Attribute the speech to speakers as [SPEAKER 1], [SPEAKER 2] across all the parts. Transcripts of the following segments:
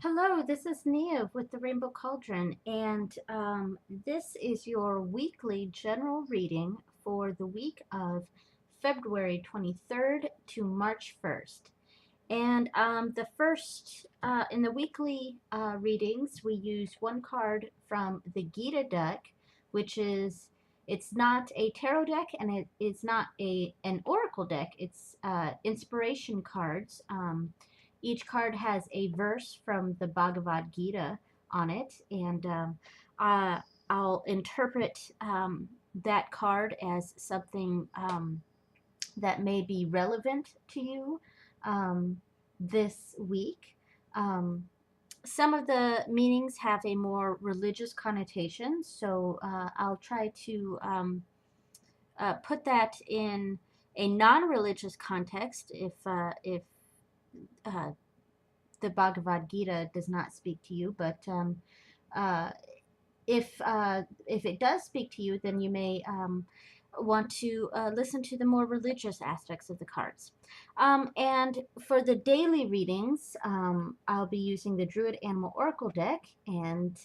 [SPEAKER 1] Hello, this is Nia with the Rainbow Cauldron, and this is your weekly general reading for the week of February 23rd to March 1st. And the first, in the weekly readings, we use one card from the Gita Deck, which is, it's not a tarot deck and it is not an oracle deck. It's inspiration cards. Each card has a verse from the Bhagavad Gita on it, and uh, I'll interpret that card as something that may be relevant to you this week. Um, some of the meanings have a more religious connotation, so I'll try to put that in a non-religious context if uh, the Bhagavad Gita does not speak to you, but uh, if it does speak to you, then you may want to listen to the more religious aspects of the cards. And for the daily readings, I'll be using the Druid Animal Oracle deck, and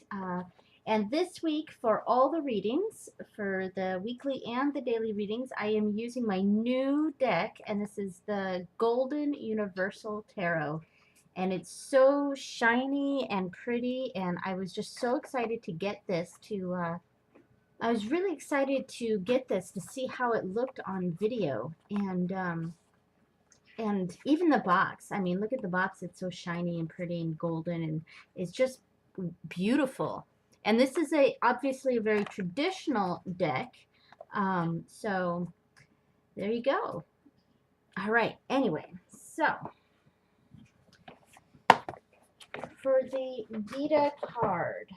[SPEAKER 1] this week for all the readings, for the weekly and the daily readings, I am using my new deck, and this is the Golden Universal Tarot, and it's so shiny and pretty, and I was just so excited to get this to I was really excited to get this to see how it looked on video, and even the box. I mean, look at the box. It's so shiny and pretty and golden, and it's just beautiful. And this is obviously a very traditional deck, so there you go. All right, anyway, so for the Gita card,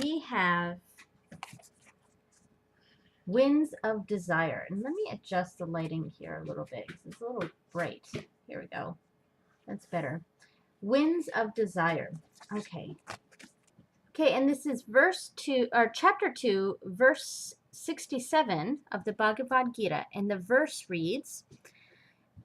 [SPEAKER 1] we have Winds of Desire. And let me adjust the lighting here a little bit because it's a little bright. Here we go. That's better. Winds of Desire. Okay. Okay, and this is verse 2, or chapter 2, verse 67 of the Bhagavad Gita. And the verse reads,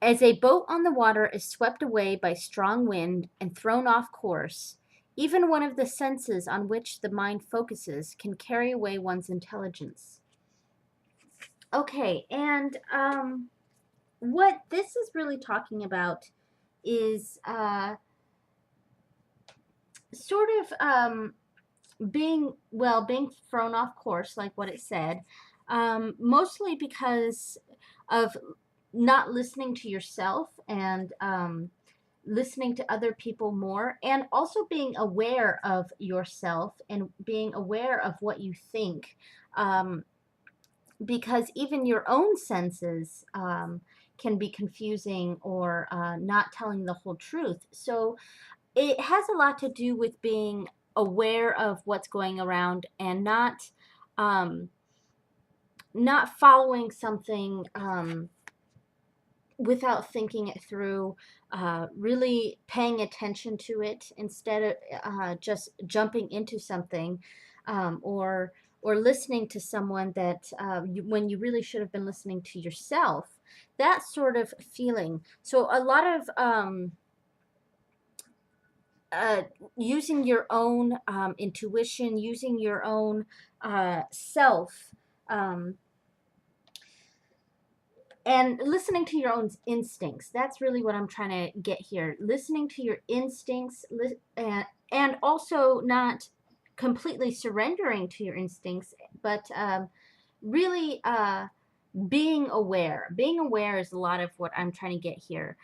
[SPEAKER 1] "As a boat on the water is swept away by strong wind and thrown off course, even one of the senses on which the mind focuses can carry away one's intelligence." Okay, and what this is really talking about is sort of being thrown off course, like what it said, mostly because of not listening to yourself and listening to other people more, and also being aware of yourself and being aware of what you think. Because even your own senses can be confusing or not telling the whole truth. So it has a lot to do with being aware of what's going around and um, not following something without thinking it through, really paying attention to it instead of just jumping into something, or listening to someone that when you really should have been listening to yourself. That sort of feeling. So a lot of uh, using your own intuition, using your own self. And listening to your own instincts. That's really what I'm trying to get here. Listening to your instincts, and also not completely surrendering to your instincts, but really being aware. Being aware is a lot of what I'm trying to get here,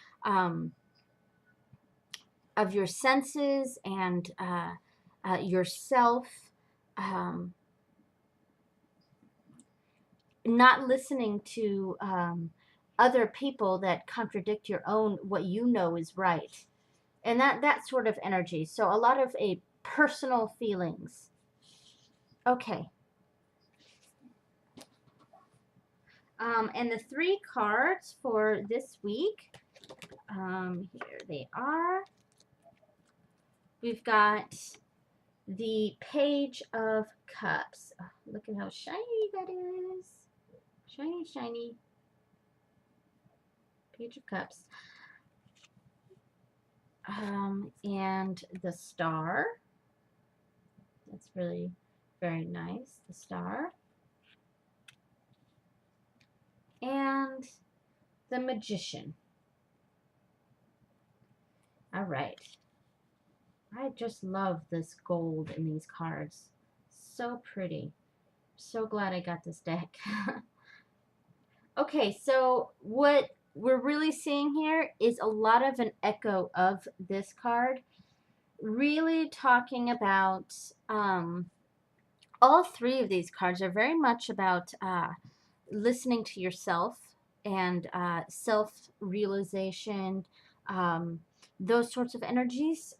[SPEAKER 1] of your senses and yourself. Um, Not listening to other people that contradict your own, what you know is right, and that sort of energy. So a lot of a personal feelings. Okay. And the three cards for this week, here they are. We've got the Page of Cups. Oh, look at how shiny that is. Shiny, shiny. Page of Cups. And the star. That's really very nice. The star. And the magician. All right. I just love this gold in these cards. So pretty. So glad I got this deck. Okay, so what we're really seeing here is a lot of an echo of this card. Really talking about all three of these cards are very much about listening to yourself and self-realization, those sorts of energies.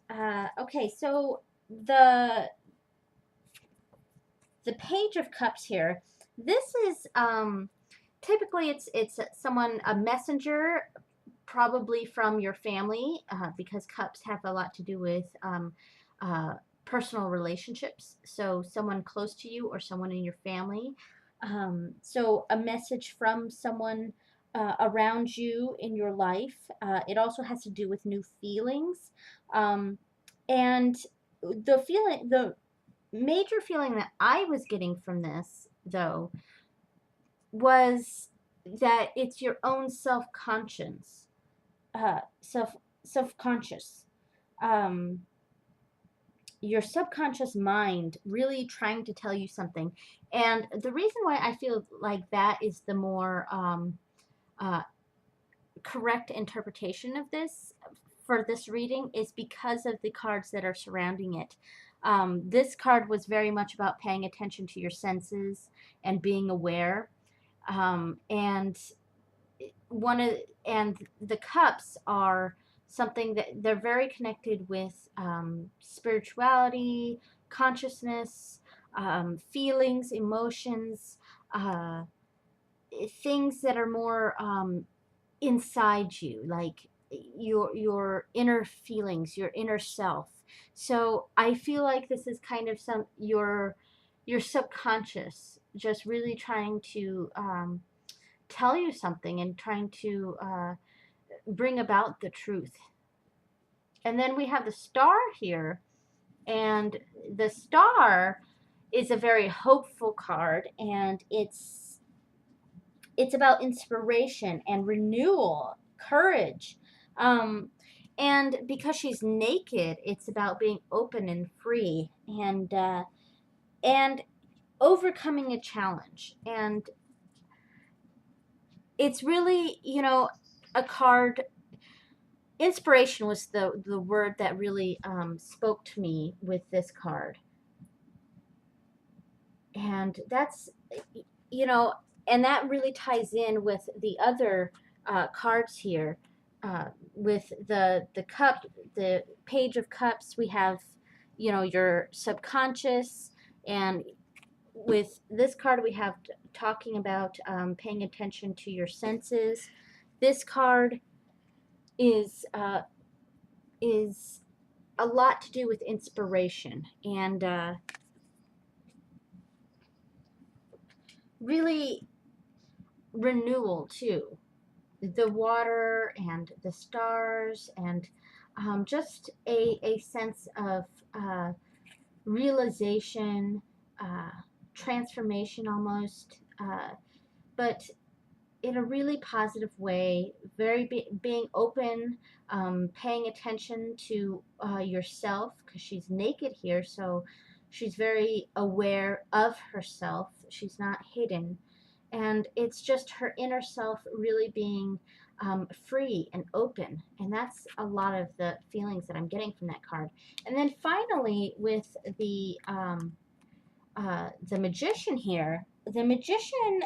[SPEAKER 1] Okay, so the the Page of Cups here. This is typically it's someone, a messenger, probably from your family, because cups have a lot to do with uh, personal relationships. So someone close to you or someone in your family. So a message from someone around you in your life. It also has to do with new feelings. And the major feeling that I was getting from this, though, was that it's your own self-conscious, self-conscious, um, your subconscious mind really trying to tell you something. And the reason why I feel like that is the more uh, correct interpretation of this for this reading is because of the cards that are surrounding it. This card was very much about paying attention to your senses and being aware. And one of and the cups are something that they're very connected with spirituality, consciousness, feelings, emotions, uh, things that are more inside you, like your inner feelings, your inner self. So I feel like this is kind of your subconscious just really trying to tell you something and trying to bring about the truth. And then we have the star here, and the star is a very hopeful card, and it's about inspiration and renewal, courage. Um, and because she's naked, it's about being open and free, and overcoming a challenge. And it's really, a card. Inspiration was the word that really spoke to me with this card. And that's, you know and that really ties in with the other cards here, with the cup, the Page of Cups. We have, your subconscious. And with this card we have talking about paying attention to your senses. This card is a lot to do with inspiration and really renewal too. The water and the stars, and just a sense of realization, uh, transformation almost, but in a really positive way, being open, paying attention to yourself, because she's naked here, so she's very aware of herself. She's not hidden. And it's just her inner self really being free and open. And that's a lot of the feelings that I'm getting from that card. And then finally, with the magician here, the magician,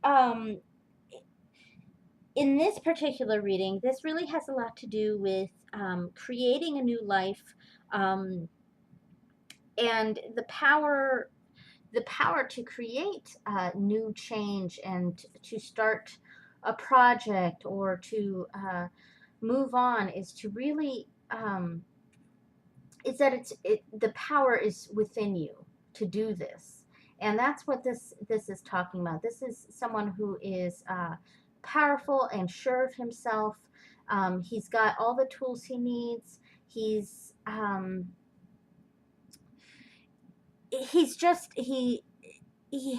[SPEAKER 1] um, in this particular reading, this really has a lot to do with creating a new life, um, and the power to create new change and to start a project or to move on, is to really is that the power is within you to do this. And that's what this is talking about. This is someone who is powerful and sure of himself. He's got all the tools he needs. He's just he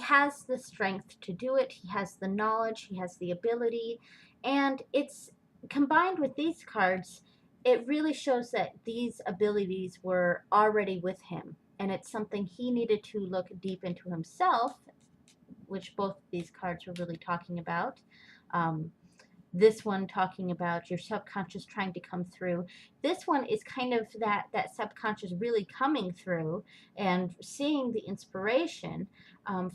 [SPEAKER 1] has the strength to do it. He has the knowledge, he has the ability, and it's combined with these cards, it really shows that these abilities were already with him, and it's something he needed to look deep into himself, which both these cards were really talking about. Um, this one talking about your subconscious trying to come through. This one is kind of that subconscious really coming through and seeing the inspiration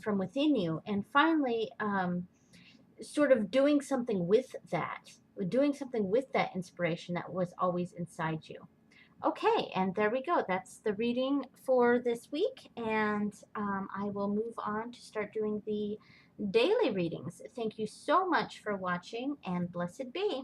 [SPEAKER 1] from within you, and finally sort of doing something with that inspiration that was always inside you. Okay, and there we go. That's the reading for this week, and I will move on to start doing the daily readings. Thank you so much for watching, and blessed be.